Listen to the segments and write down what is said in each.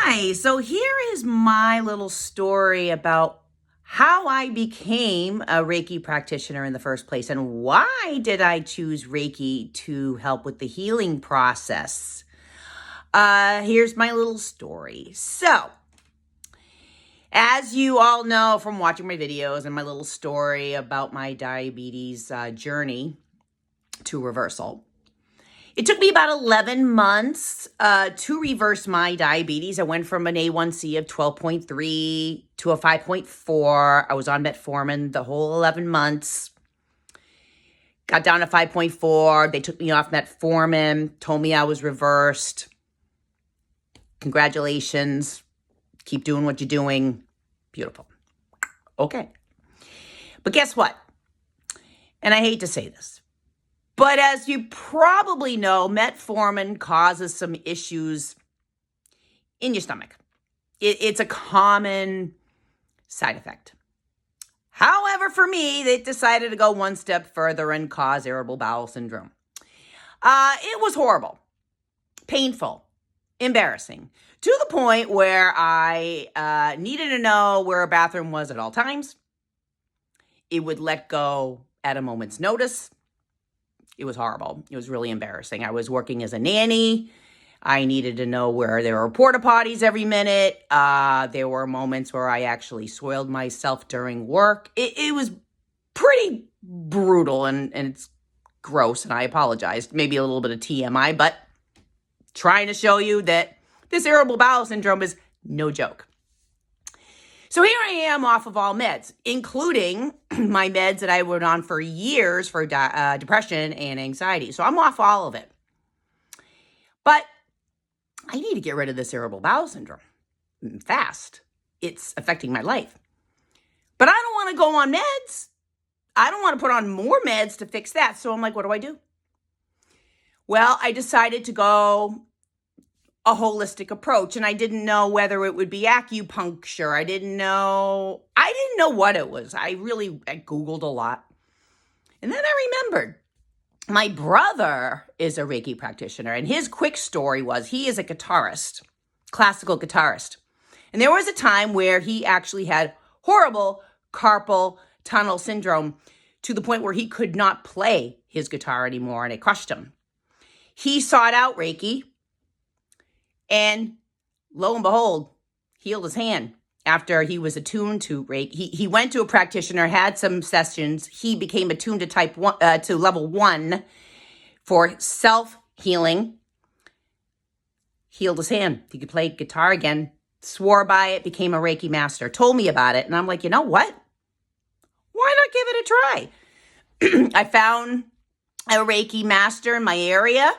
Hi, so here is my little story about how I became a Reiki practitioner in the first place and why did I choose Reiki to help with the healing process. Here's my little story. So, as you all know from watching my videos and my little story about my diabetes journey to reversal, it took me about 11 months to reverse my diabetes. I went from an A1C of 12.3 to a 5.4. I was on metformin the whole 11 months. Got down to 5.4. They took me off metformin, told me I was reversed. Congratulations. Keep doing what you're doing. Beautiful. Okay. But guess what? And I hate to say this, but as you probably know, metformin causes some issues in your stomach. It's a common side effect. However, for me, they decided to go one step further and cause irritable bowel syndrome. It was horrible, painful, embarrassing, to the point where I needed to know where a bathroom was at all times. It would let go at a moment's notice. It was horrible. It was really embarrassing. I was working as a nanny. I needed to know where there were porta potties every minute. There were moments where I actually soiled myself during work. It was pretty brutal and it's gross, and I apologize. Maybe a little bit of TMI, but trying to show you that this irritable bowel syndrome is no joke. So here I am off of all meds, including my meds that I went on for years for depression and anxiety. So I'm off all of it. But I need to get rid of this irritable bowel syndrome fast. It's affecting my life. But I don't want to go on meds. I don't want to put on more meds to fix that. So I'm like, what do I do? Well, I decided to go a holistic approach, and I didn't know whether it would be acupuncture. I didn't know what it was. I Googled a lot. And then I remembered my brother is a Reiki practitioner, and his quick story was he is a guitarist, classical guitarist. And there was a time where he actually had horrible carpal tunnel syndrome to the point where he could not play his guitar anymore, and it crushed him. He sought out Reiki, and lo and behold, healed his hand after he was attuned to Reiki. He went to a practitioner, had some sessions. He became attuned to level 1 for self-healing. Healed his hand. He could play guitar again. Swore by it, became a Reiki master. Told me about it, and I'm like, you know what? Why not give it a try? I found a Reiki master in my area.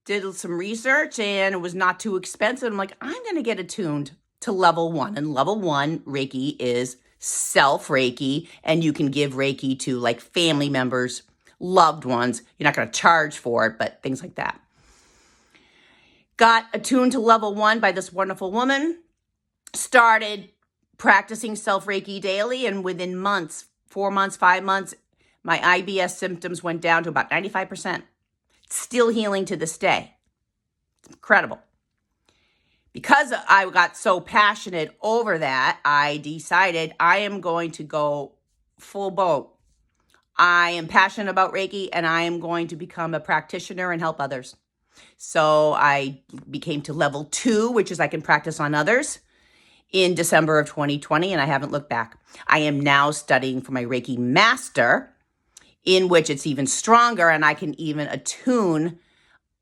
Did some research, and it was not too expensive. I'm like, I'm going to get attuned to level 1. And level 1 Reiki is self-Reiki, and you can give Reiki to like family members, loved ones. You're not going to charge for it, but things like that. Got attuned to level 1 by this wonderful woman. Started practicing self-Reiki daily, and within months, 4 months, 5 months, my IBS symptoms went down to about 95%. Still healing to this day. It's incredible. Because I got so passionate over that, I decided I am going to go full boat. I am passionate about Reiki, and I am going to become a practitioner and help others. So I became to level 2, which is I can practice on others, in December of 2020, and I haven't looked back. I am now studying for my Reiki master, in which it's even stronger, and I can even attune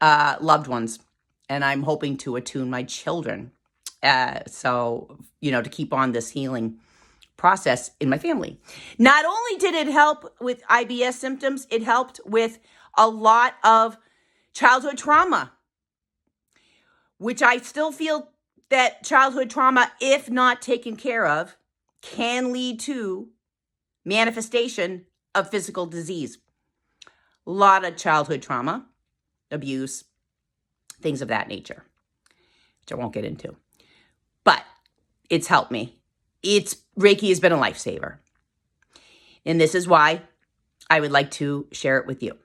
loved ones. And I'm hoping to attune my children. So, to keep on this healing process in my family. Not only did it help with IBS symptoms, it helped with a lot of childhood trauma, which I still feel that childhood trauma, if not taken care of, can lead to manifestation of physical disease. A lot of childhood trauma, abuse, things of that nature, which I won't get into. But it's helped me. Reiki has been a lifesaver. And this is why I would like to share it with you.